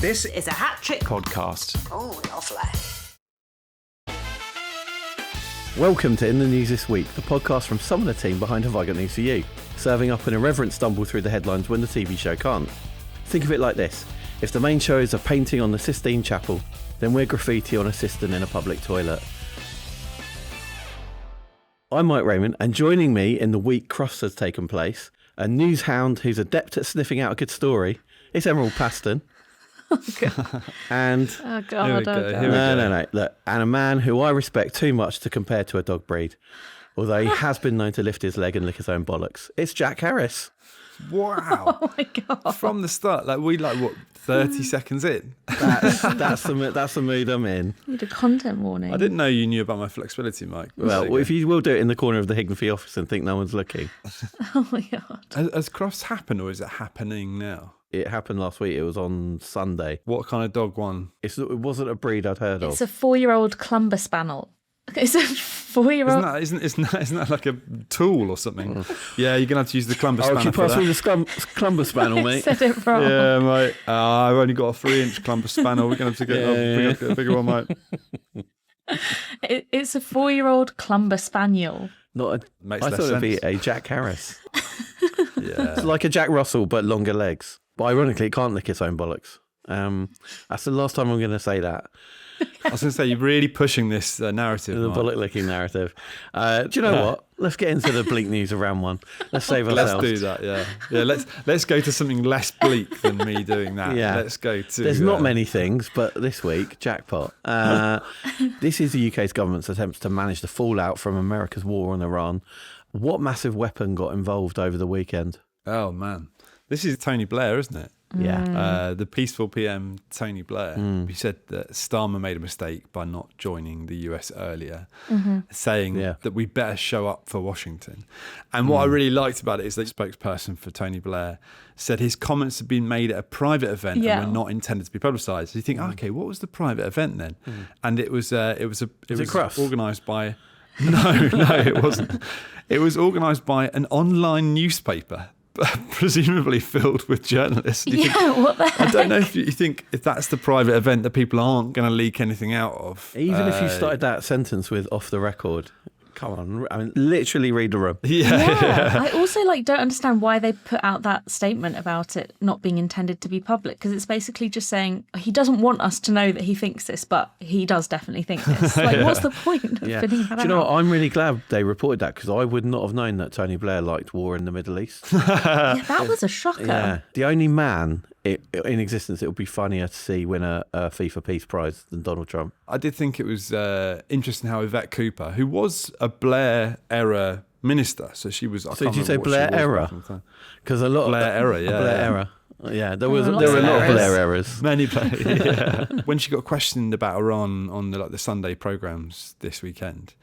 This is a hat trick podcast. Oh, lovely. Welcome to In the News This Week, the podcast from some of the team behind Have I Got News For You, serving up an irreverent stumble through the headlines when the TV show can't. Think of it like this: if the main show is a painting on the Sistine Chapel, then we're graffiti on a cistern in a public toilet. I'm Mike Rayment, and joining me in the week Crofts has taken place, a news hound who's adept at sniffing out a good story, it's Emerald Paston. Oh, God. And Oh, God. No. Look, and a man who I respect too much to compare to a dog breed, although he has been known to lift his leg and lick his own bollocks. It's Jack Harris. Wow. Oh, my God. From the start, 30 seconds in? That's the mood I'm in. Need a content warning. I didn't know you knew about my flexibility, Mike. Well, if you will do it in the corner of the Hignafy office and think no one's looking. Oh, my God. Has Crofts happened, or is it happening now? It happened last week. It was on Sunday. What kind of dog won? It wasn't a breed I'd heard of. It's a 4-year-old Clumber Spaniel. It's a 4-year-old. Isn't that like a tool or something? Yeah, you're going to have to use the Clumber Spaniel keep for passing that. the Clumber Spaniel, mate. I said it wrong. Yeah, mate. I've only got a 3-inch Clumber Spaniel. We're going to have to get a bigger one, mate. It's a 4-year-old Clumber Spaniel. I Makes thought less it'd be sense. a Jack Harris. Yeah. It's like a Jack Russell, but longer legs. But ironically, it can't lick its own bollocks. That's the last time I'm going to say that. I was going to say, you're really pushing this narrative. The Mark. bollock licking narrative. Do you know what? Let's get into the bleak news of round one. Let's save ourselves. Let's do that. Yeah. Let's go to something less bleak than me doing that. Yeah. Let's go to. There's not many things, but this week, jackpot. This is the UK's government's attempts to manage the fallout from America's war on Iran. What massive weapon got involved over the weekend? Oh man, this is Tony Blair, isn't it? Yeah. The peaceful PM Tony Blair. He said that Starmer made a mistake by not joining the US earlier, saying that we better show up for Washington. And what I really liked about it is that the spokesperson for Tony Blair said his comments had been made at a private event and were not intended to be publicised. So you think, okay, what was the private event then? And it was organised by. No, it wasn't. It was organised by an online newspaper, presumably filled with journalists. What the heck? I don't know if you think if that's the private event that people aren't going to leak anything out of. Even if you started that sentence with off the record, come on, I mean, literally read the room. Yeah. I also don't understand why they put out that statement about it not being intended to be public, because it's basically just saying he doesn't want us to know that he thinks this, but he does definitely think this. What's the point of putting that out? Do you know what? I'm really glad they reported that, because I would not have known that Tony Blair liked war in the Middle East. Yeah, that was a shocker. Yeah, the only man in existence it would be funnier to see win a FIFA Peace Prize than Donald Trump. I did think it was interesting how Yvette Cooper, who was a Blair era minister, so she was. So did you say Blair era? Because a lot Blair of era, yeah, Blair era. Yeah, there were a lot of of errors. Blair errors. Many Blair. Yeah. When she got questioned about Iran on the Sunday programmes this weekend,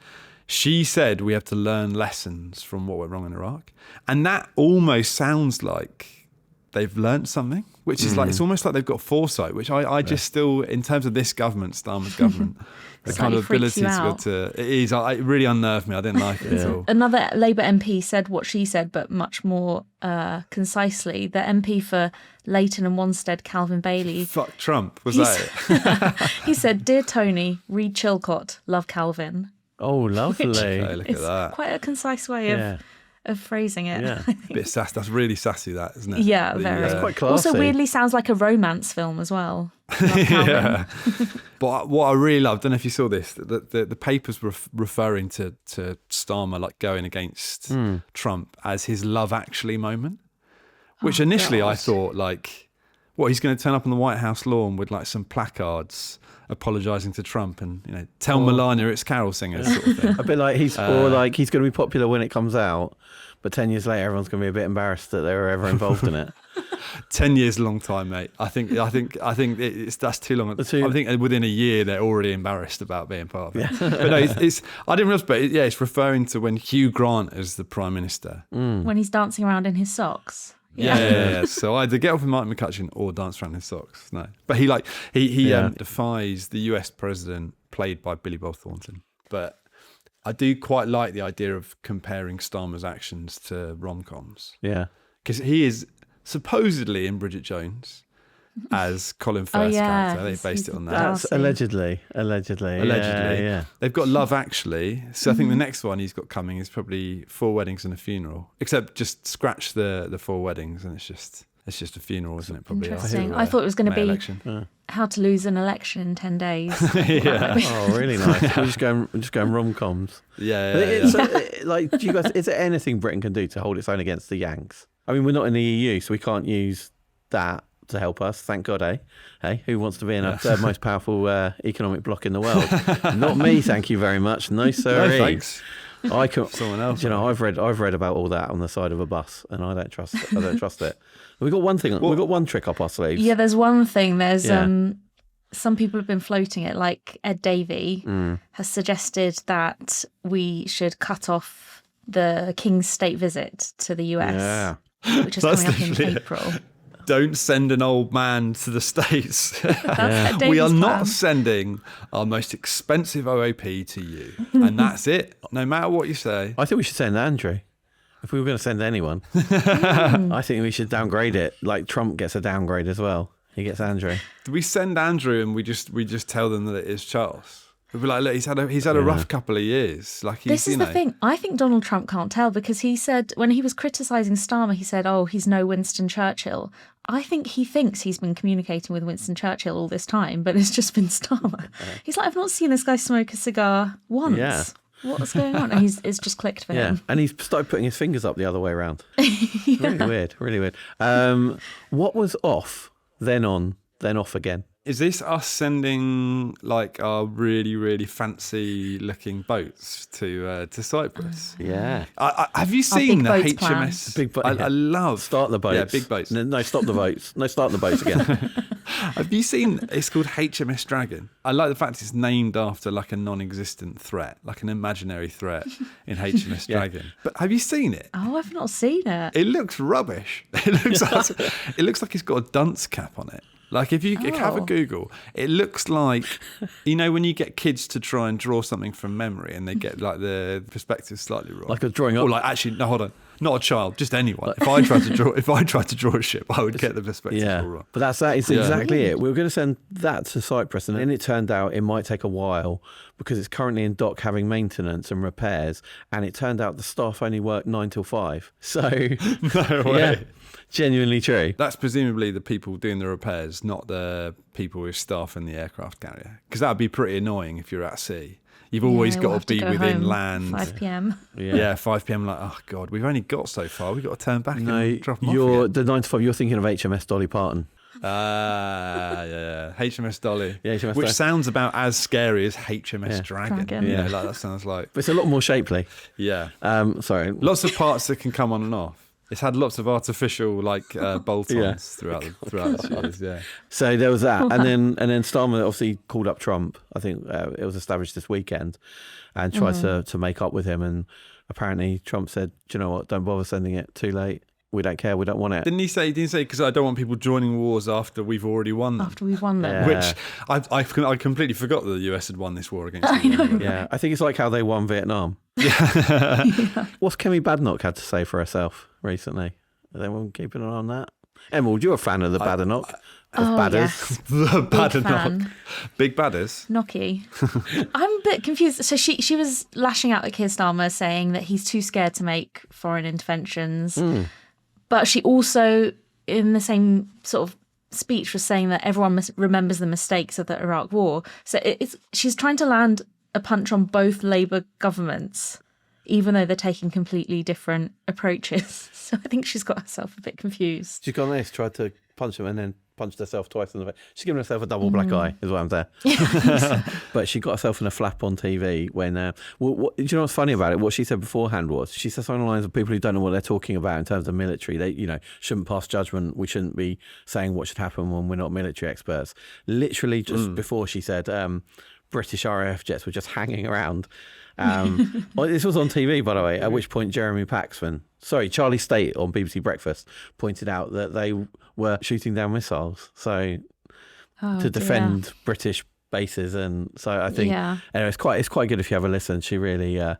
she said we have to learn lessons from what went wrong in Iraq, and that almost sounds like they've learnt something, which is it's almost like they've got foresight, which I just still, in terms of this government, Starmer's government, the kind of ability to be able to, it really unnerved me. I didn't like it at all. Another Labour MP said what she said, but much more concisely. The MP for Leighton and Wanstead, Calvin Bailey. Fuck Trump, was that it? He said, "Dear Tony, read Chilcot, love Calvin." Oh, lovely. Okay, look at It's that. quite a concise way of phrasing it. Yeah. Bit sass. That's really sassy, that, isn't it? Yeah, very. That's quite classy. Also, weirdly sounds like a romance film as well. Love Calvin. Yeah. But what I really loved, I don't know if you saw this, the papers were referring to Starmer going against Trump as his Love Actually moment, which initially I thought he's going to turn up on the White House lawn with some placards apologising to Trump and tell Melania it's carol singers sort of thing. A bit like he's going to be popular when it comes out, but 10 years later everyone's going to be a bit embarrassed that they were ever involved in it. 10 years, a long time, mate. I think that's too long. I think within a year they're already embarrassed about being part of it. But no, I didn't realise, but it's referring to when Hugh Grant is the Prime Minister. When he's dancing around in his socks. Yeah. So either get off with Martin McCutcheon or dance around his socks. No, but he defies the US president, played by Billy Bob Thornton. But I do quite like the idea of comparing Starmer's actions to rom-coms. Yeah, because he is supposedly in Bridget Jones, as Colin Firth's character. They based it on that. That's allegedly. Yeah. They've got Love Actually. So I think the next one he's got coming is probably 4 Weddings and a Funeral. Except just scratch the 4 weddings and it's just a funeral, isn't it? Probably. Interesting. I thought it was going to be how to lose an election in 10 days. Yeah. Oh, really nice. We're just going rom-coms. Yeah. Like, do you guys? Is there anything Britain can do to hold its own against the Yanks? I mean, we're not in the EU, so we can't use that to help us. Thank God, eh? Hey, who wants to be in a third most powerful economic bloc in the world? Not me, thank you very much. No, sir. No, thanks. Someone else. You know, I've read about all that on the side of a bus, and I don't trust it. We've got one thing. We've got one trick up our sleeves. Yeah, there's one thing. There's some people have been floating it, like Ed Davey has suggested that we should cut off the King's state visit to the US, which is coming up in April. Don't send an old man to the States. That's we are not plan. sending our most expensive OAP to you. And that's it. No matter what you say. I think we should send Andrew. If we were going to send anyone, I think we should downgrade it. Like Trump gets a downgrade as well. He gets Andrew. Do we send Andrew and we just tell them that it is Charles? We'll be like, look, he's had a rough couple of years. Like this is the thing. I think Donald Trump can't tell because he said when he was criticising Starmer, he said, "Oh, he's no Winston Churchill." I think he thinks he's been communicating with Winston Churchill all this time, but it's just been Starmer. He's like, I've not seen this guy smoke a cigar once. Yeah. What's going on? And it's just clicked for him. And he's started putting his fingers up the other way around. Really weird. What was off, then on, then off again? Is this us sending like our really, really fancy looking boats to Cyprus? Yeah. Have you seen the HMS? Big boat. I love start the boats. Yeah, big boats. No, stop the boats. No, start the boats again. Have you seen? It's called HMS Dragon. I like the fact it's named after like a non-existent threat, like an imaginary threat in HMS Dragon. But have you seen it? Oh, I've not seen it. It looks rubbish. It looks like it's got a dunce cap on it. Like if you have a Google, it looks like, you know, when you get kids to try and draw something from memory and they get like the perspective slightly wrong. Like a drawing up. Or like actually, no, hold on, not a child, just anyone. If I tried to draw a ship, I would get the perspective all wrong. But that is exactly it. We were going to send that to Cyprus, and then it turned out it might take a while because it's currently in dock having maintenance and repairs, and it turned out the staff only work 9 till 5. So no way. Yeah, genuinely true. That's presumably the people doing the repairs, not the people who staff in the aircraft carrier, because that would be pretty annoying if you're at sea. You've always got to be within land. 5 p.m. Yeah, 5 p.m. Like, oh God, we've only got so far. We've got to turn back and drop them off again. The 9 to 5. You're thinking of HMS Dolly Parton. Yeah, HMS Dolly. Yeah, HMS which Dolly. sounds about as scary as HMS Dragon. Yeah, like that sounds like. But it's a lot more shapely. Yeah. Sorry. Lots of parts that can come on and off. It's had lots of artificial bolt-ons throughout the series. Yeah. So there was that, and then Starmer obviously called up Trump. I think it was established this weekend, and tried to make up with him. And apparently Trump said, "Do you know what? Don't bother sending it. Too late. We don't care. We don't want it." Didn't he say? Because I don't want people joining wars after we've already won them. After we've won them, which I completely forgot that the US had won this war against. Yeah, I think it's like how they won Vietnam. Yeah. What's Kemi Badenoch had to say for herself recently? Is anyone keeping an eye on that? Emerald, you're a fan of the Badenoch. Badders. Yes. The Badenoch. Big badders. Knocky. I'm a bit confused. So she was lashing out at Keir Starmer, saying that he's too scared to make foreign interventions. But she also, in the same sort of speech, was saying that everyone remembers the mistakes of the Iraq War. So she's trying to land a punch on both Labour governments, even though they're taking completely different approaches. So I think she's got herself a bit confused. She's gone this, tried to punch him and then punched herself twice in the face. She's given herself a double black eye, is what I'm saying. But she got herself in a flap on TV when... do you know what's funny about it? What she said beforehand was, she said something along the lines of people who don't know what they're talking about in terms of military. They, shouldn't pass judgment. We shouldn't be saying what should happen when we're not military experts. Literally just before she said... British RAF jets were just hanging around. This was on TV, by the way, at which point Charlie State on BBC Breakfast pointed out that they were shooting down missiles to defend British bases. And so I think anyway, it's quite good if you have a listen. She really the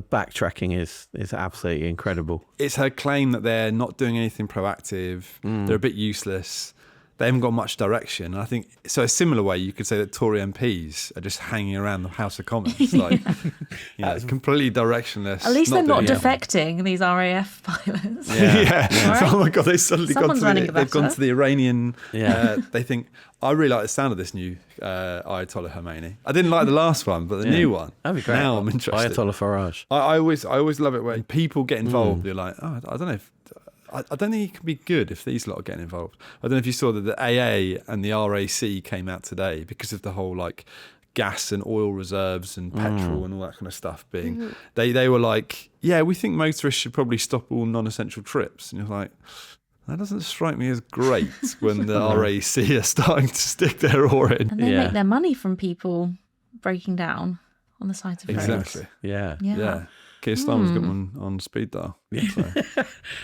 backtracking is absolutely incredible. It's her claim that they're not doing anything proactive. They're a bit useless. they haven't got much direction. And I think, so a similar way, you could say that Tory MPs are just hanging around the House of Commons, like, completely directionless. At least they're not defecting, these RAF pilots. Yeah. Right? Oh my God, they've gone to the Iranian. Yeah. They think, I really like the sound of this new Ayatollah Khomeini. I didn't like the last one, but the new one. That'd be great. Now I'm interested. Ayatollah Farage. I always love it when people get involved. You're like, oh, I don't know if. I don't think it can be good if these lot are getting involved. I don't know if you saw that the AA and the RAC came out today because of the whole like gas and oil reserves and petrol and all that kind of stuff being. They were like, yeah, we think motorists should probably stop all non-essential trips. And you're like, that doesn't strike me as great when the RAC are starting to stick their oar in. And they make their money from people breaking down on the sides of roads. Exactly. Yeah. Keir Starmer's got one on speed dial.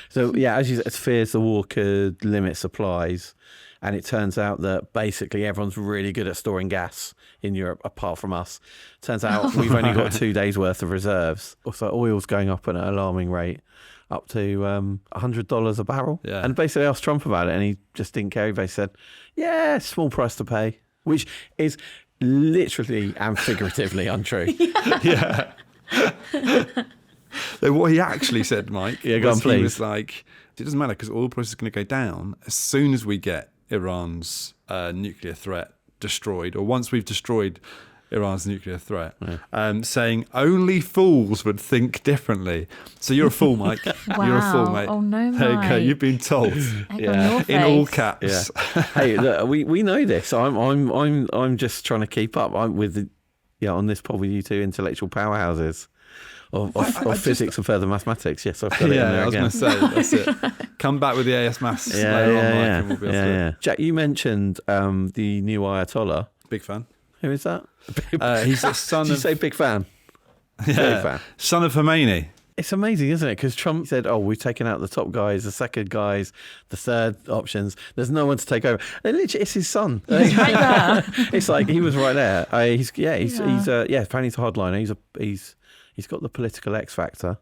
So as you said, fears the war could limit supplies, and it turns out that basically everyone's really good at storing gas in Europe, apart from us. Turns out we've only got 2 days worth of reserves. Also, oil's going up at an alarming rate, up to $100 a barrel. Yeah. And basically asked Trump about it, and he just didn't care. He basically said, "Yeah, small price to pay," which is literally and figuratively untrue. Yeah. So what he actually said, Mike, go on, please. He was like, it doesn't matter because oil price is going to go down as soon as we get Iran's nuclear threat destroyed, or once we've destroyed Iran's nuclear threat, saying only fools would think differently. So you're a fool, Mike. Wow. You're a fool, mate. Oh no, There you Mike. go. You've been told. In all caps. Yeah. Hey, look, we know this. I'm just trying to keep up. I'm with the, on this pod with you two intellectual powerhouses of physics and further mathematics. Yes, I've got it in there I was again. going to say, that's it. Come back with the AS Maths later on, Mike, and we'll be able to. Jack, you mentioned the new Ayatollah. Big fan. Who is that? He's a son Did you of... say big fan? Yeah, Big fan. son of Khomeini. It's amazing, isn't it? Because Trump said, we've taken out the top guys, the second guys, the third options. There's no one to take over. And literally, it's his son. He's right there. It's like he was right there. Apparently he's a hardliner. He's got the political X factor,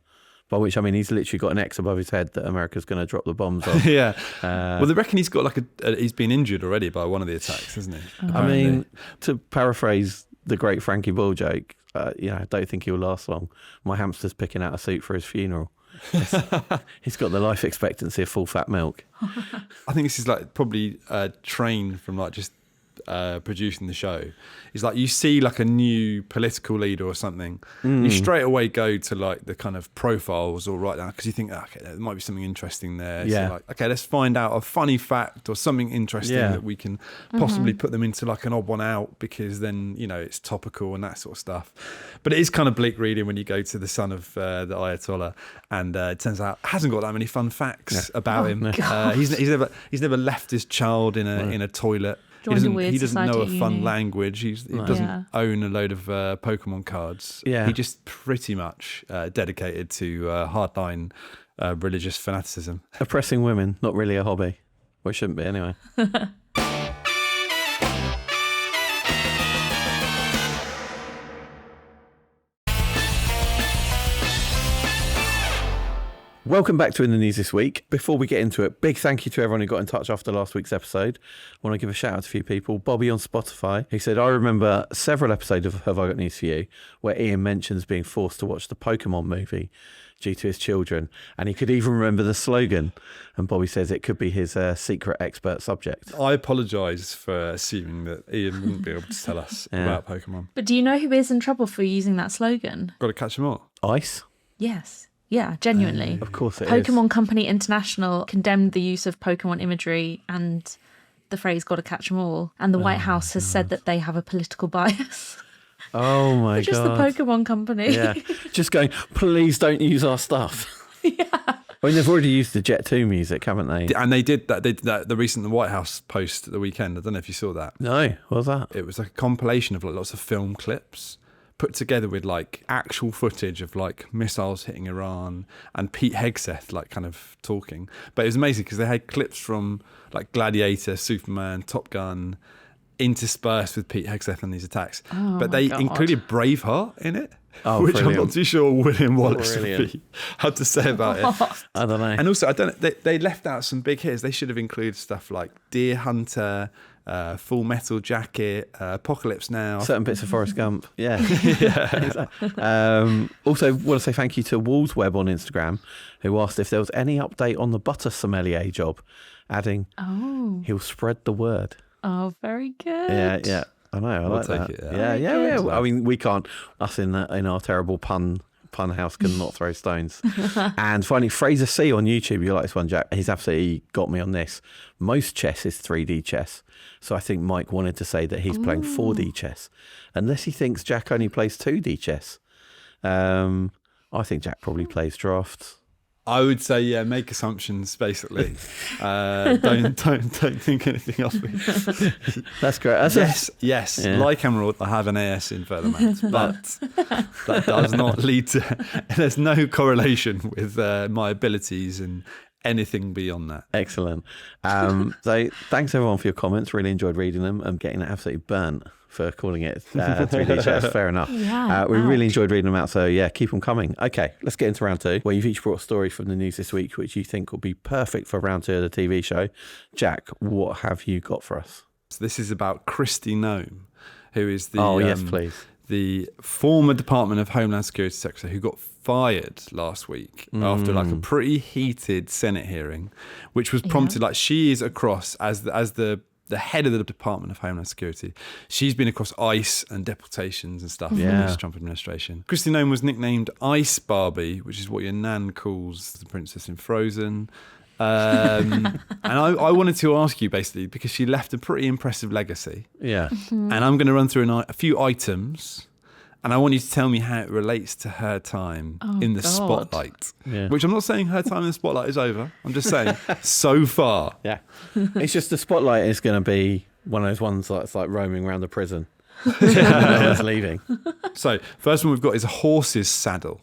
by which I mean he's literally got an X above his head that America's going to drop the bombs on. Yeah. Well, they reckon he's got he's been injured already by one of the attacks, hasn't he? I mean, to paraphrase the great Frankie Boyle joke, I don't think he'll last long. My hamster's picking out a suit for his funeral. He's got the life expectancy of full fat milk. I think this is like probably trained from like just producing the show. It's like you see like a new political leader or something, you straight away go to like the kind of profiles or write down because you think, okay, there might be something interesting there. Yeah. So like, okay, let's find out a funny fact or something interesting that we can possibly put them into like an odd one out because then it's topical and that sort of stuff. But it is kind of bleak reading when you go to the son of the Ayatollah, and it turns out hasn't got that many fun facts about him. He's never left his child in a toilet. He doesn't know a fun language. He doesn't own a load of Pokemon cards. Yeah. He just pretty much dedicated to hardline religious fanaticism. Oppressing women, not really a hobby. Well, it shouldn't be anyway. Welcome back to In the News This Week. Before we get into it, big thank you to everyone who got in touch after last week's episode. I want to give a shout out to a few people. Bobby on Spotify, who said, I remember several episodes of Have I Got News For You where Ian mentions being forced to watch the Pokemon movie due to his children, and he could even remember the slogan. And Bobby says it could be his secret expert subject. I apologise for assuming that Ian wouldn't be able to tell us about Pokemon. But do you know who is in trouble for using that slogan? Got to catch them all. Ice? Yes. Yeah, genuinely. Of course it is. Pokemon Company International condemned the use of Pokemon imagery and the phrase "gotta catch 'em all," and the White House has said that they have a political bias. Oh my God. Just the Pokemon Company. Yeah. Just going, please don't use our stuff. Yeah. I mean, they've already used the Jet 2 music, haven't they? And they did that. They did that. The recent White House post at the weekend. I don't know if you saw that. No, what was that? It was like a compilation of like lots of film clips put together with like actual footage of like missiles hitting Iran and Pete Hegseth like kind of talking. But it was amazing because they had clips from like Gladiator, Superman, Top Gun interspersed with Pete Hegseth and these attacks. But they included Braveheart in it. which brilliant. I'm not too sure William Wallace would had to say about it. I don't know. And also, they left out some big hits. They should have included stuff like Deer Hunter, Full Metal Jacket, Apocalypse Now. Certain bits of Forrest Gump. Yeah. Also, want to say thank you to Wallsweb on Instagram, who asked if there was any update on the butter sommelier job, adding, he'll spread the word. Oh, very good. Yeah. I know. I like that. Take it. Yeah. I mean, we can't. Us in our terrible pun house can not throw stones. And finally, Fraser C on YouTube. You like this one, Jack? He's absolutely got me on this. Most chess is 3D chess. So I think Mike wanted to say that he's playing 4D chess, unless he thinks Jack only plays 2D chess. I think Jack probably plays drafts. I would say, make assumptions, basically. Don't think anything of it. That's great. Yes. Yeah. Like Emerald, I have an AS in further maths, but that does not lead to... There's no correlation with my abilities and anything beyond that. Excellent. So thanks, everyone, for your comments. Really enjoyed reading them. I'm getting absolutely burnt for calling it 3D chess. Fair enough. Yeah, we really enjoyed reading them out, so keep them coming. Okay, let's get into round two, where you've each brought a story from the news this week which you think will be perfect for round two of the TV show. Jack, what have you got for us? So this is about Kristi Noem, who is the yes, please. The former Department of Homeland Security Secretary who got fired last week after like a pretty heated Senate hearing, which was prompted she is across as the head of the Department of Homeland Security. She's been across ICE and deportations and stuff in this Trump administration. Kristi Noem was nicknamed Ice Barbie, which is what your nan calls the princess in Frozen. And I wanted to ask you, basically, because she left a pretty impressive legacy. Yeah. And I'm going to run through a few items, and I want you to tell me how it relates to her time in the spotlight. Yeah. Which I'm not saying her time in the spotlight is over. I'm just saying so far. Yeah. It's just the spotlight is going to be one of those ones that's like roaming around the prison. No one's leaving. So, first one we've got is a horse's saddle.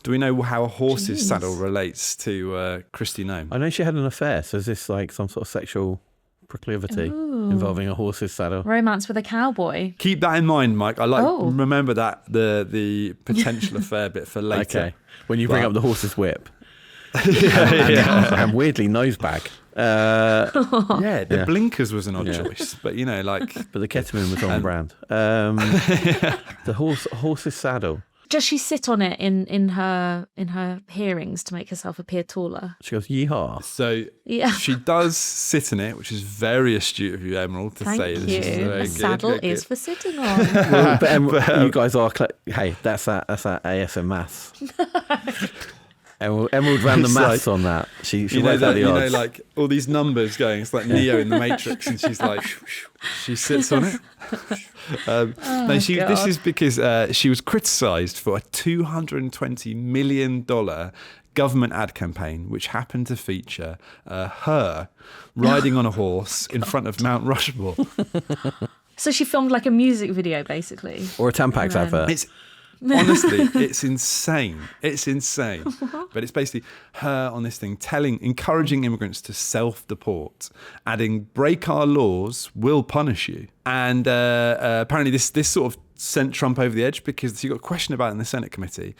Do we know how a horse's saddle relates to Kristi Noem? I know she had an affair, so is this like some sort of sexual proclivity involving a horse's saddle? Romance with a cowboy. Keep that in mind, Mike. Remember that the potential affair bit for later. Okay. When you bring up the horse's whip. And weirdly, nose bag. The blinkers was an odd choice, but But the ketamine was on brand. The horse's saddle. Does she sit on it in her hearings to make herself appear taller? She goes, yeehaw. So she does sit in it, which is very astute of you, Emerald, to say this is very a saddle is for sitting on. But you guys are... hey, that's that AS in maths. Emerald ran the maths on that. She worked out the odds. Like all these numbers going. It's like Neo in the Matrix, and she's like, she sits on it. This is because she was criticised for a $220 million government ad campaign, which happened to feature her riding on a horse in front of Mount Rushmore. So she filmed like a music video, basically, or a Tampax advert. Honestly, it's insane. It's insane. But it's basically her on this thing encouraging immigrants to self-deport, adding break our laws, we'll punish you. And apparently this sort of sent Trump over the edge because she got questioned about it in the Senate committee,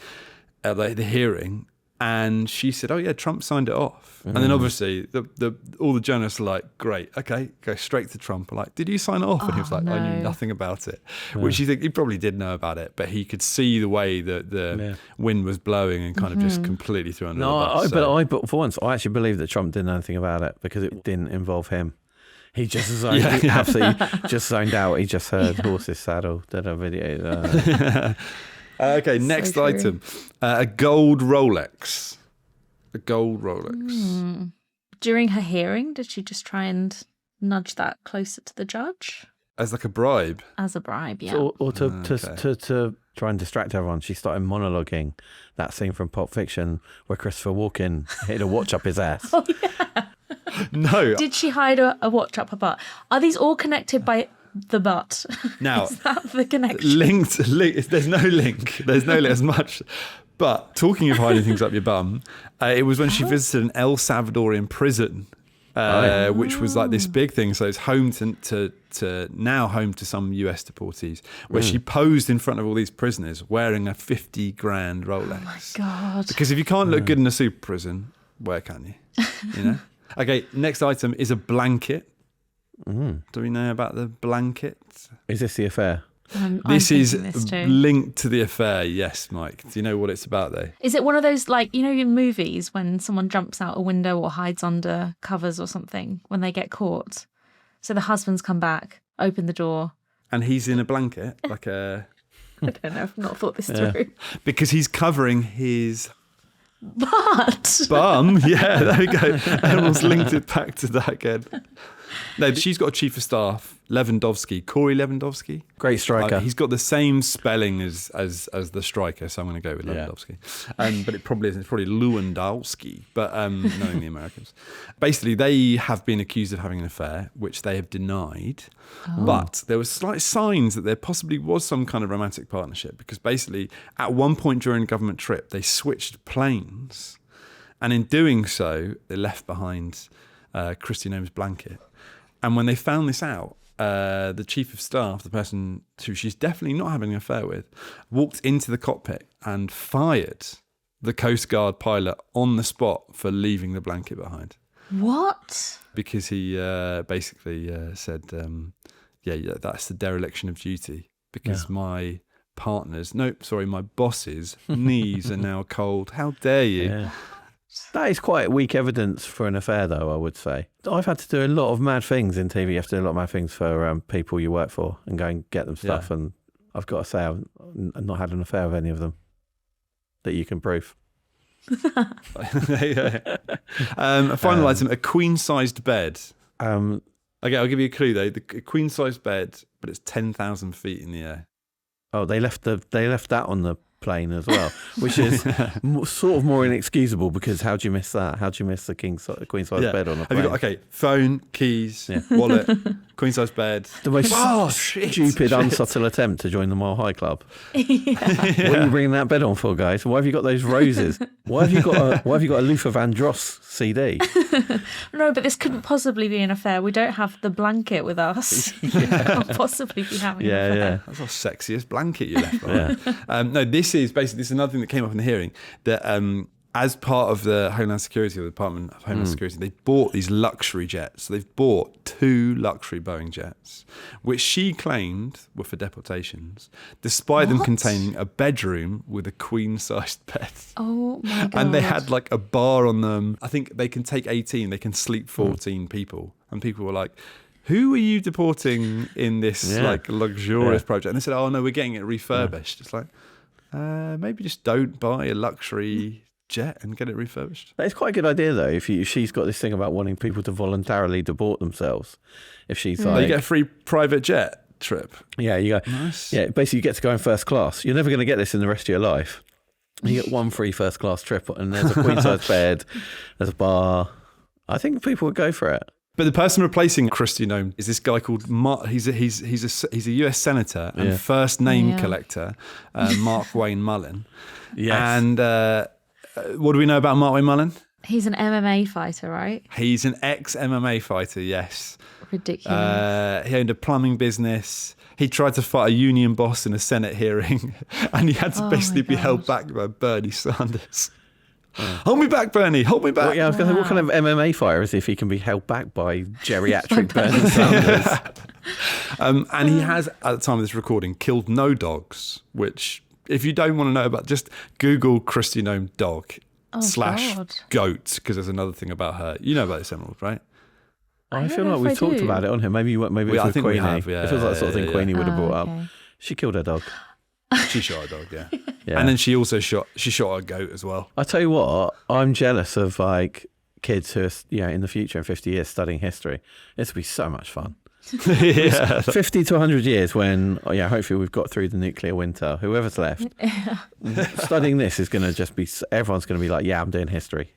the hearing. And she said, oh, yeah, Trump signed it off. And then obviously all the journalists are like, great, okay, go straight to Trump. Like, did you sign it off? And he was like, I knew nothing about it. Which you think he probably did know about it, but he could see the way that the wind was blowing and kind of just completely threw under the bus. But for once, I actually believe that Trump didn't know anything about it because it didn't involve him. He just zoned, he absolutely just zoned out. He just heard horse's saddle, did a video. Okay, next item. A gold Rolex. A gold Rolex. During her hearing, did she just try and nudge that closer to the judge? As like a bribe? As a bribe, yeah. Or to try and distract everyone, she started monologuing that scene from Pulp Fiction where Christopher Walken hid a watch up his ass. Oh, yeah. No. Did she hide a watch up her butt? Are these all connected by... the butt? Now, is that the connection? Linked. There's no link. There's no link as much. But talking of hiding things up your bum, it was when she visited an El Salvadorian prison which was like this big thing. So it's home to now home to some US deportees, where she posed in front of all these prisoners wearing a 50 grand Rolex. Oh my God. Because if you can't look good in a super prison, where can you? You know? Okay, next item is a blanket. Do we know about the blanket? Is this the affair? This is linked to the affair, yes, Mike. Do you know what it's about, though? Is it one of those, like, you know, in movies when someone jumps out a window or hides under covers or something when they get caught? So the husbands come back, open the door. And he's in a blanket, like a... I don't know, I've not thought this through. Because he's covering his... Bum, yeah, there we go. Everyone's linked it back to that again. No, she's got a chief of staff, Lewandowski, Corey Lewandowski. Great striker. He's got the same spelling as the striker, so I'm going to go with Lewandowski. But it probably isn't. It's probably Lewandowski, but knowing the Americans. Basically, they have been accused of having an affair, which they have denied. Oh. But there were slight signs that there possibly was some kind of romantic partnership, because basically, at one point during a government trip, they switched planes. And in doing so, they left behind Kristi Noem's blanket. And when they found this out, the chief of staff, the person who she's definitely not having an affair with, walked into the cockpit and fired the Coast Guard pilot on the spot for leaving the blanket behind. What? Because he basically said, that's the dereliction of duty, because my boss's knees are now cold. How dare you? Yeah. That is quite weak evidence for an affair, though, I would say. I've had to do a lot of mad things in TV. You have to do a lot of mad things for people you work for and go and get them stuff. Yeah. And I've got to say, I've not had an affair with any of them that you can prove. A final item, a queen-sized bed. Okay, I'll give you a clue, though. A queen-sized bed, but it's 10,000 feet in the air. Oh, they left that on the plane as well, which is sort of more inexcusable, because how do you miss that? How do you miss the queen-size bed on a plane? Have you got, phone, keys, wallet, queen-size bed. The most stupid, unsubtle attempt to join the Mile High Club. What are you bringing that bed on for, guys? Why have you got those roses? Why have you got a Luther Vandross CD? No, but this couldn't possibly be an affair. We don't have the blanket with us. Can't possibly be having an affair. Yeah. That's our sexiest blanket you left behind. No, this is another thing that came up in the hearing, that as part of the Homeland Security, or the Department of Homeland Security, they bought these luxury jets. So they've bought 2 luxury Boeing jets, which she claimed were for deportations, despite them containing a bedroom with a queen-sized bed. Oh my God. And they had like a bar on them. I think they can take 18, they can sleep 14 people. And people were like, who are you deporting in this like luxurious project? And they said, oh no, we're getting it refurbished. It's like, maybe just don't buy a luxury jet and get it refurbished. It's quite a good idea, though, if she's got this thing about wanting people to voluntarily deport themselves. If she's like... You get a free private jet trip. Yeah, you go... Nice. Yeah, basically you get to go in first class. You're never going to get this in the rest of your life. You get one free first class trip, and there's a queen-size bed, there's a bar. I think people would go for it. But the person replacing Kristi Noem is this guy called Mark. He's a US senator and first name collector, Mark Wayne Mullen. Yes. And what do we know about Mark Wayne Mullen? He's an MMA fighter, right? He's an ex-MMA fighter, yes. Ridiculous. He owned a plumbing business. He tried to fight a union boss in a Senate hearing, and he had to basically be held back by Bernie Sanders. Hold me back, Bernie. Hold me back. Well, I was going to say, what kind of MMA fighter is if he can be held back by geriatric Bernie Sanders? And he has, at the time of this recording, killed no dogs, which, if you don't want to know about, just Google Kristi Noem dog / goat, because there's another thing about her. You know about this, Emerald, right? I feel like we've talked about it on here. Maybe it's with Queenie. We have, it feels like the sort of thing Queenie would have brought up. She killed her dog. She shot a dog, yeah. And then she also shot a goat as well. I tell you what, I'm jealous of like kids who are, in the future in 50 years studying history. This will be so much fun. 50 to 100 years when, hopefully we've got through the nuclear winter. Whoever's left, studying this is going to just be, everyone's going to be like, I'm doing history.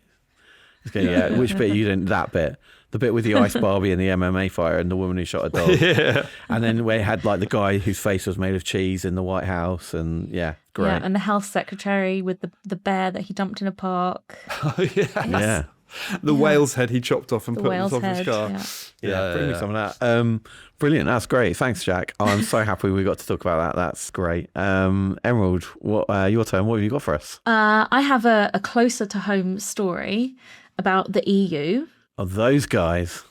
It's going, which bit you didn't? That bit. The bit with the ice Barbie and the MMA fighter and the woman who shot a dog. And then we had like the guy whose face was made of cheese in the White House, and great. Yeah, and the health secretary with the bear that he dumped in a park. Yeah. The whale's head he chopped off and The put on the top whale's of his car. head, Yeah, bring me some of that. Brilliant. That's great. Thanks, Jack. I'm so happy we got to talk about that. That's great. Emerald, what your turn. What have you got for us? I have a closer to home story about the EU. Oh, those guys.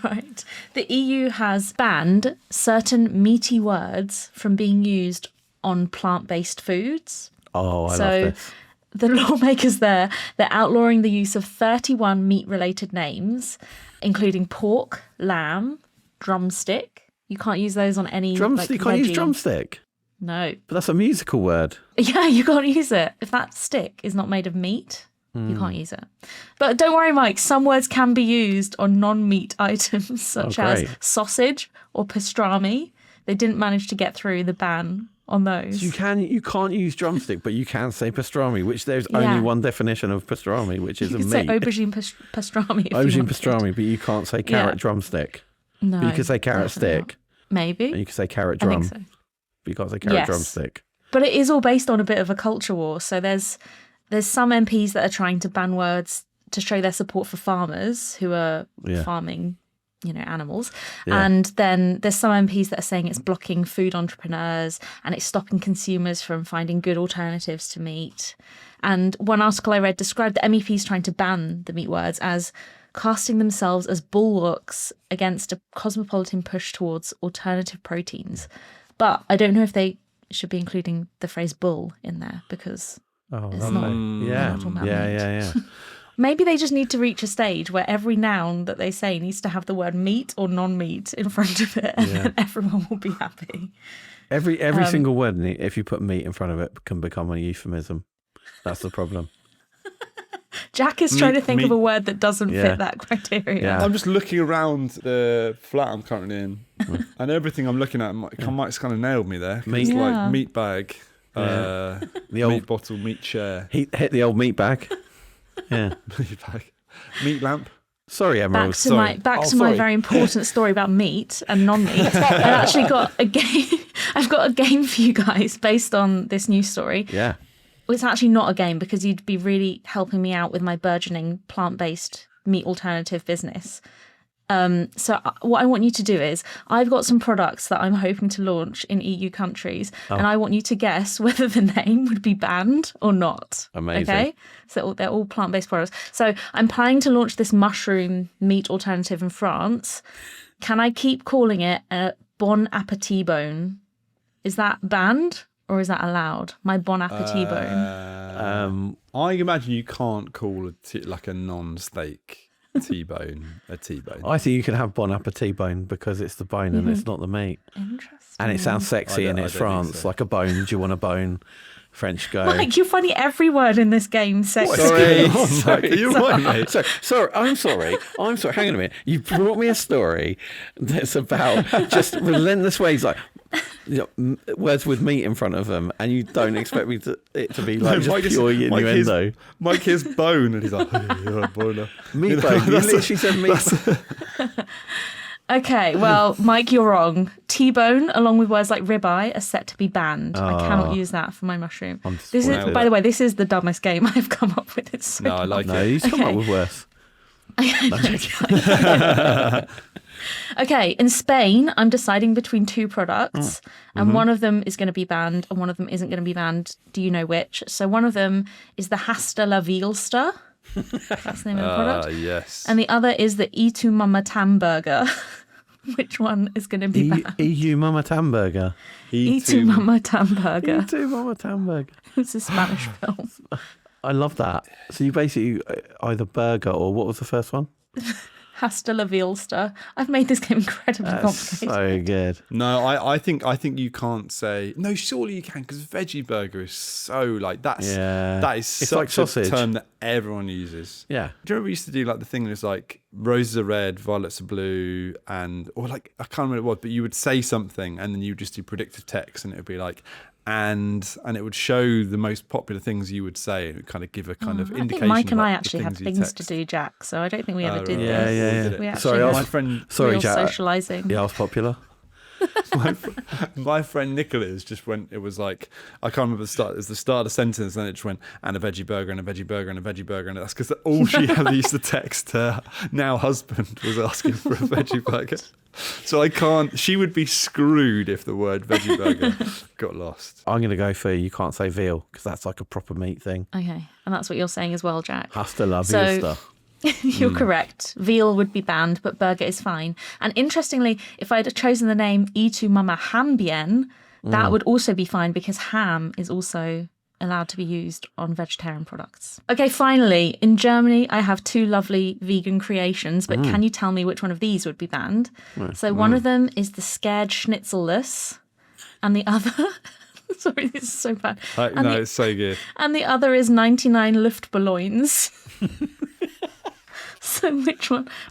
Right. The EU has banned certain meaty words from being used on plant-based foods. Oh, I love this. The lawmakers they're outlawing the use of 31 meat-related names, including pork, lamb, drumstick. You can't use those on any Drumstick? You can't use drumstick? No. But that's a musical word. Yeah, you can't use it. If that stick is not made of meat, you can't use it. But don't worry, Mike, some words can be used on non-meat items, such as sausage or pastrami. They didn't manage to get through the ban on those. So you can't use drumstick, but you can say pastrami, which there's only one definition of pastrami, which is you a can meat. say aubergine pastrami. Aubergine pastrami, but you can't say carrot drumstick. No. But you can say carrot stick. Maybe. And you can say carrot drum. I think so. But you can't say carrot drumstick. But it is all based on a bit of a culture war. So there's some MPs that are trying to ban words to show their support for farmers who are farming, animals. Yeah. And then there's some MPs that are saying it's blocking food entrepreneurs and it's stopping consumers from finding good alternatives to meat. And one article I read described the MEPs trying to ban the meat words as casting themselves as bulwarks against a cosmopolitan push towards alternative proteins. But I don't know if they should be including the phrase bull in there because it's not about meat. Maybe they just need to reach a stage where every noun that they say needs to have the word meat or non-meat in front of it, and then everyone will be happy. Every single word, if you put meat in front of it, can become a euphemism. That's the problem. Jack is trying to think of a word that doesn't fit that criteria. Yeah. I'm just looking around the flat I'm currently in, and everything I'm looking at, Mike's kind of nailed me there. It's like meat bag, the old meat bottle, meat chair. He hit the old meat bag. Yeah, meat bag, meat lamp. Sorry, Emerald. Back to my very important story about meat and non-meat. I've actually got a game. I've got a game for you guys based on this news story. Yeah. It's actually not a game because you'd be really helping me out with my burgeoning plant-based meat alternative business. So what I want you to do is I've got some products that I'm hoping to launch in EU countries, and I want you to guess whether the name would be banned or not. Amazing. Okay? So they're all plant-based products. So I'm planning to launch this mushroom meat alternative in France. Can I keep calling it a Bon Appetit bone? Is that banned? Or is that allowed? My Bon Appetit bone. I imagine you can't call a non-steak T-bone a T-bone. I think you can have Bon Appetit bone because it's the bone and it's not the meat. Interesting. And it sounds sexy and it's France, so. Like a bone. Do you want a bone? French go. Mike, you're finding every word in this game sexy. Sorry. You're right, mate. Sorry. I'm sorry. Hang on a minute. You brought me a story that's about just relentless ways, like words with meat in front of them, and you don't expect me it to be like just pure innuendo. Mike hears bone, and he's like, "You're a boner." Meat bone. You literally said meat. Okay, well, Mike, you're wrong. T-bone, along with words like ribeye, are set to be banned. I cannot use that for my mushroom. This is, by the way, this is the dumbest game I've come up with. It's so dumb. I like it. No, you've come up with worse. Okay, in Spain, I'm deciding between two products, and one of them is going to be banned, and one of them isn't going to be banned. Do you know which? So one of them is the Hasta la Vilsta. That's the name of the product. Yes. And the other is the E2 Mama Tam burger. Which one is going to be banned? EU Mama Tam burger. E2 Mama Tam burger. E2 Mama Tam burger. It's a Spanish film. I love that. So you basically either burger or what was the first one? Hasta la Vilsta. I've made this game incredibly complicated. So good. No, I think you can't say no. Surely you can, because veggie burger is so like that is such like sausage. A term that everyone uses. Yeah. Do you remember we used to do like the thing that was like roses are red, violets are blue, or like I can't remember what it was, but you would say something and then you would just do predictive text and it would be like and it would show the most popular things you would say. It would kind of give a kind of indication. I think Mike and I actually have things to do, Jack. So I don't think we ever did this. Yeah. We Sorry, my friend. Sorry, Jack. Socialising. Yeah, I was popular. My friend Nicola's just went, it was like, I can't remember the start, it was the start of the sentence, and then it just went, and a veggie burger, and a veggie burger, and a veggie burger, and that's because all she ever used to text her now husband was asking for a veggie burger. So I can't, she would be screwed if the word veggie burger got lost. I'm going to go for you can't say veal, because that's like a proper meat thing. Okay, and that's what you're saying as well, Jack. Hasta la vista. You're correct. Veal would be banned, but burger is fine. And interestingly, if I'd have chosen the name Y tu mama ham bien, that would also be fine because ham is also allowed to be used on vegetarian products. Okay, finally, in Germany, I have 2 lovely vegan creations, but can you tell me which one of these would be banned? So one of them is the scared schnitzelless, and the other... Sorry, this is so bad. No, it's so good. And the other is 99 Luftballons. So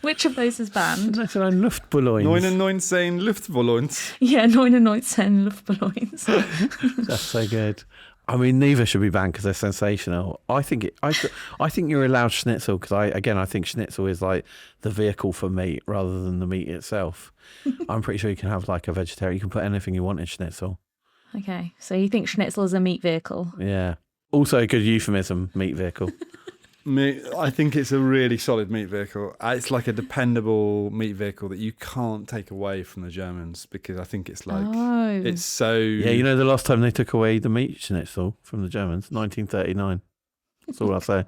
which of those is banned? 99 Luftballons. 99 Luftballons. Yeah, 99 Luftballons. That's so good. I mean, neither should be banned because they're sensational. I think you're allowed schnitzel because I think schnitzel is like the vehicle for meat rather than the meat itself. I'm pretty sure you can have like a vegetarian. You can put anything you want in schnitzel. Okay, so you think schnitzel is a meat vehicle? Yeah. Also a good euphemism, meat vehicle. I think it's a really solid meat vehicle. It's like a dependable meat vehicle that you can't take away from the Germans because I think it's like, it's so... Yeah, you know the last time they took away the meat schnitzel from the Germans? 1939. That's all I'll say.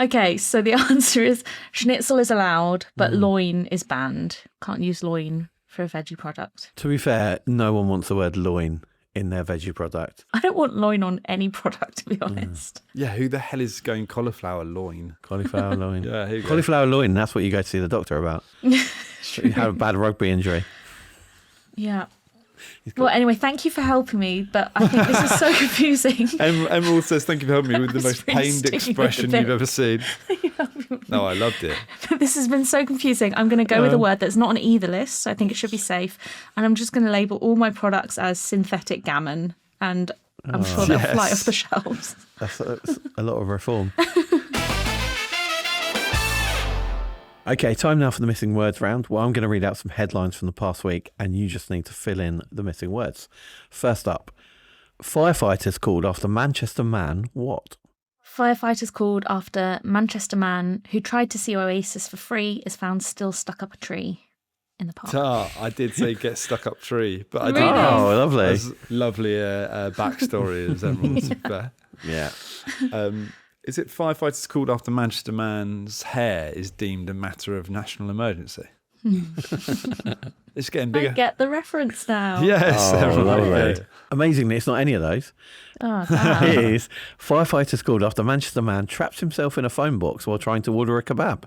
Okay, so the answer is schnitzel is allowed, but loin is banned. Can't use loin for a veggie product. To be fair, no one wants the word loin in their veggie product. I don't want loin on any product, to be honest. Yeah, who the hell is going cauliflower loin? Cauliflower loin. Yeah, here you go. Cauliflower loin, that's what you go to see the doctor about. You had a bad rugby injury. Yeah. Well, anyway, thank you for helping me, but I think this is so confusing. Emerald says, thank you for helping me with the most pained expression you've ever seen. No, I loved it. This has been so confusing. I'm going to go with a word that's not on either list, so I think it should be safe. And I'm just going to label all my products as synthetic gammon, and I'm sure they'll fly off the shelves. That's a lot of reform. Okay, time now for the missing words round. Well, I'm going to read out some headlines from the past week and you just need to fill in the missing words. First up, firefighters called after Manchester man what? Firefighters called after Manchester man who tried to see Oasis for free is found still stuck up a tree in the park. I did say get stuck up tree, but I Really? didn't know. Oh, lovely. As lovely backstory as Emerald's fair. Yeah. Is it firefighters called after Manchester man's hair is deemed a matter of national emergency? It's getting bigger. I get the reference now. Yes. Lovely. Amazingly, it's not any of those. Oh, damn. It is firefighters called after Manchester man traps himself in a phone box while trying to order a kebab.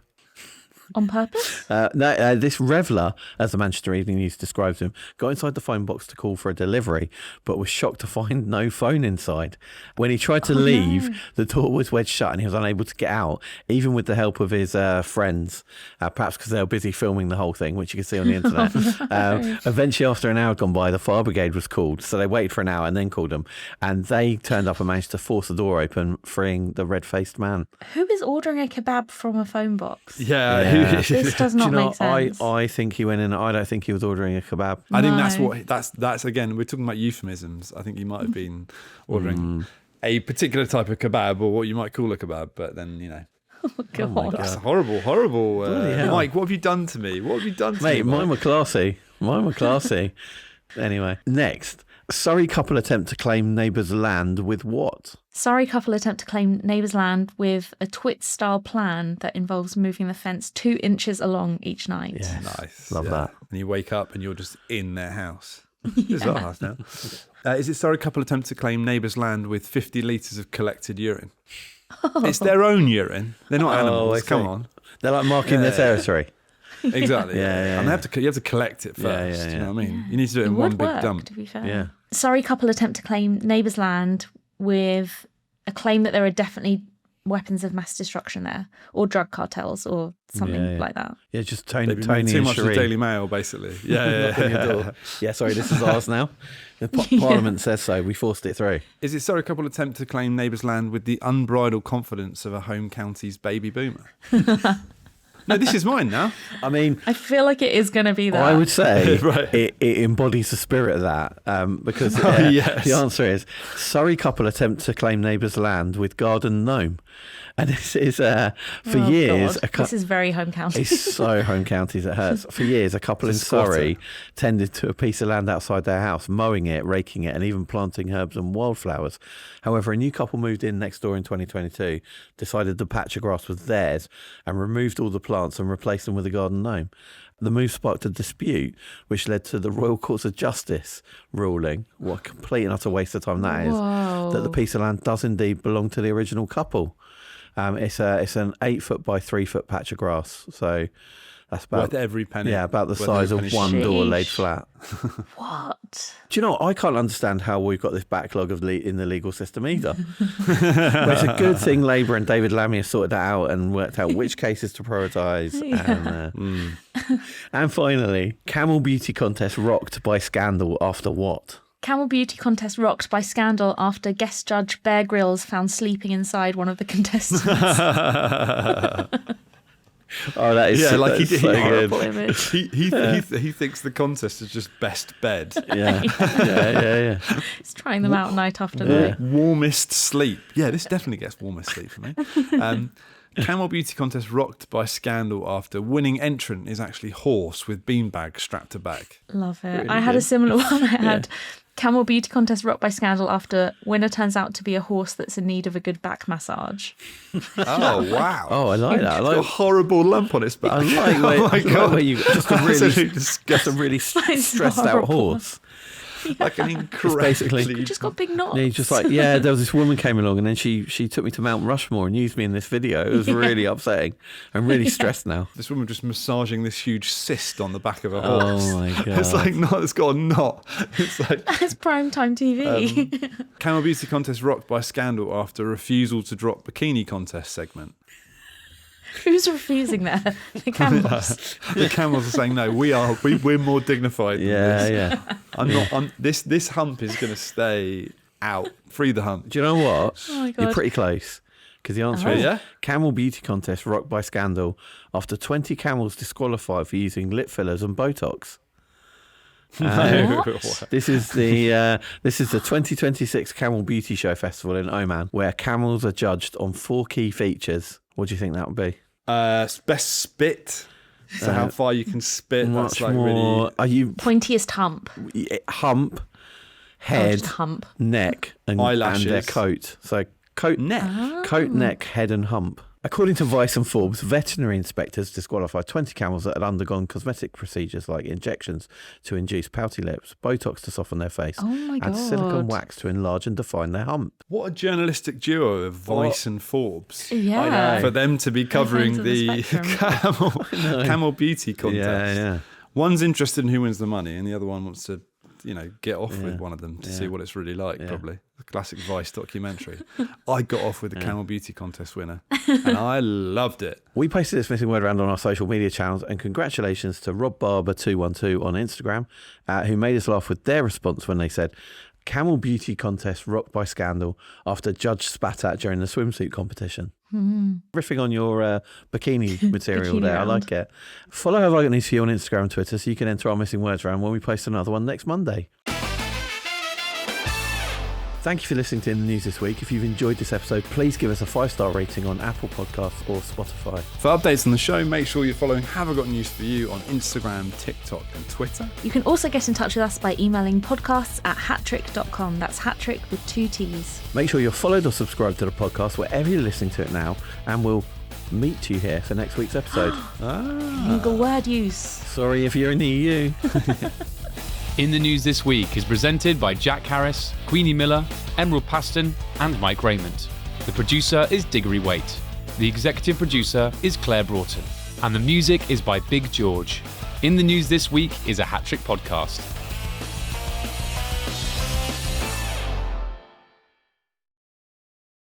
On purpose? This reveller, as the Manchester Evening News describes him, got inside the phone box to call for a delivery, but was shocked to find no phone inside. When he tried to leave, the door was wedged shut and he was unable to get out, even with the help of his friends, perhaps because they were busy filming the whole thing, which you can see on the internet. Eventually, after an hour had gone by, the fire brigade was called, so they waited for an hour and then called them, and they turned up and managed to force the door open, freeing the red-faced man. Who is ordering a kebab from a phone box? Yeah. This does not make sense. I think he went in. I don't think he was ordering a kebab. I think that's again. We're talking about euphemisms. I think he might have been ordering a particular type of kebab or what you might call a kebab, but then Oh, God. that's horrible. Mike, what have you done to me? What have you done to me, Mate, mine were classy. Anyway, next. Surrey couple attempt to claim neighbour's land with what? Surrey couple attempt to claim neighbour's land with a Twit-style plan that involves moving the fence 2 inches along each night. Yes. Nice. Love that. And you wake up and you're just in their house. Bizarre now. Is it Surrey couple attempt to claim neighbour's land with 50 litres of collected urine? It's their own urine. They're not animals. Come on. They're like marking their territory. Exactly. Yeah. And you have to collect it first. Yeah. You know what I mean? You need to do it in one big dump. To be fair. Yeah. Surrey couple attempt to claim neighbour's land with a claim that there are definitely weapons of mass destruction there, or drug cartels, or something like that. Yeah, just Tony Too and much of the Cherie. Daily Mail, basically. Yeah. Yeah, sorry, this is ours now. The Parliament says so. We forced it through. Is it Surrey couple attempt to claim neighbour's land with the unbridled confidence of a home county's baby boomer? No, this is mine now. I mean, I feel like it is going to be that. I would say Right. it embodies the spirit of that because Yes. the answer is Surrey couple attempt to claim neighbour's land with garden gnome. And this is, for years... God. This is very home county. It's so home counties it hurts. For years, a couple in Surrey tended to a piece of land outside their house, mowing it, raking it, and even planting herbs and wildflowers. However, a new couple moved in next door in 2022, decided the patch of grass was theirs, and removed all the plants and replaced them with a garden gnome. The move sparked a dispute, which led to the Royal Courts of Justice ruling, what a complete and utter waste of time that is, that the piece of land does indeed belong to the original couple. It's an 8 foot by 3 foot patch of grass, so that's about every penny. Yeah, about the size of one door laid flat. What? Do you know what? I can't understand how we've got this backlog of in the legal system either. But it's a good thing Labour and David Lammy have sorted that out and worked out which cases to prioritise. Yeah. And finally, camel beauty contest rocked by scandal after what? Camel beauty contest rocked by scandal after guest judge Bear Grylls found sleeping inside one of the contestants. Oh, that is so good. Image. He thinks the contest is just best bed. Yeah. He's trying them out night after night. Warmest sleep. Yeah, this definitely gets warmest sleep for me. Camel beauty contest rocked by scandal after winning entrant is actually horse with beanbag strapped to back. Love it. Really I had good. a similar one. I had camel beauty contest rocked by scandal after winner turns out to be a horse that's in need of a good back massage. Oh, wow. Oh, I like that. I It's got a like. horrible lump on its back. I like where, oh my God. where you just a Absolutely really disgusting. stressed out horrible. horse. Like an incredibly... basically- You just got big knots. Yeah, he's just like, yeah, there was this woman came along and then she took me to Mount Rushmore and used me in this video. It was really upsetting. I'm really stressed now. This woman just massaging this huge cyst on the back of a horse. Oh my God. It's like it's got a knot. It's like That's primetime TV. Camel beauty contest rocked by scandal after refusal to drop bikini contest segment. Who's refusing there? The camels. The camels are saying no. We're more dignified than this. Yeah. This hump is going to stay out. Free the hump. Do you know what? Oh my God. You're pretty close. Because the answer is Yeah? camel beauty contest rocked by scandal after 20 camels disqualified for using lip fillers and Botox. This is the 2026 Camel Beauty Show Festival in Oman, where camels are judged on 4 key features. What do you think that would be? Best spit. So how far you can spit. Much That's like more. really. Are you Pointiest hump. hump, head, Just hump. neck, and Eyelashes. their coat? So coat, Neck. coat, neck, head, and hump. According to Vice and Forbes, veterinary inspectors disqualified 20 camels that had undergone cosmetic procedures like injections to induce pouty lips, Botox to soften their face, Oh my and silicone God. wax to enlarge and define their hump. What a journalistic duo of Vice and Forbes. Yeah. I know. For them to be covering ends of the the spectrum. camel beauty contest. Yeah. One's interested in who wins the money, and the other one wants to, get off with one of them to see what it's really like. Probably the classic Vice documentary. I got off with the camel beauty contest winner, and I loved it. We posted this missing word around on our social media channels, and congratulations to Rob Barber 212 on Instagram, who made us laugh with their response when they said, "Camel beauty contest rocked by scandal after judge spat at during the swimsuit competition." Riffing on your bikini material Bikini there, I round. like it. Follow Have I Got News for You on Instagram and Twitter so you can enter our missing words round when we post another one next Monday. Thank you for listening to In the News this week. If you've enjoyed this episode, please give us a 5-star rating on Apple Podcasts or Spotify. For updates on the show, make sure you're following Have I Got News for You on Instagram, TikTok, and Twitter. You can also get in touch with us by emailing podcasts@hattrick.com. That's hattrick with 2 T's. Make sure you're followed or subscribed to the podcast wherever you're listening to it now, and we'll meet you here for next week's episode. Legal word use. Sorry if you're in the EU. In the News This Week is presented by Jack Harris, Queenie Miller, Emerald Paston, and Mike Rayment. The producer is Diggory Waite. The executive producer is Claire Broughton. And the music is by Big George. In the News This Week is a Hat Trick podcast.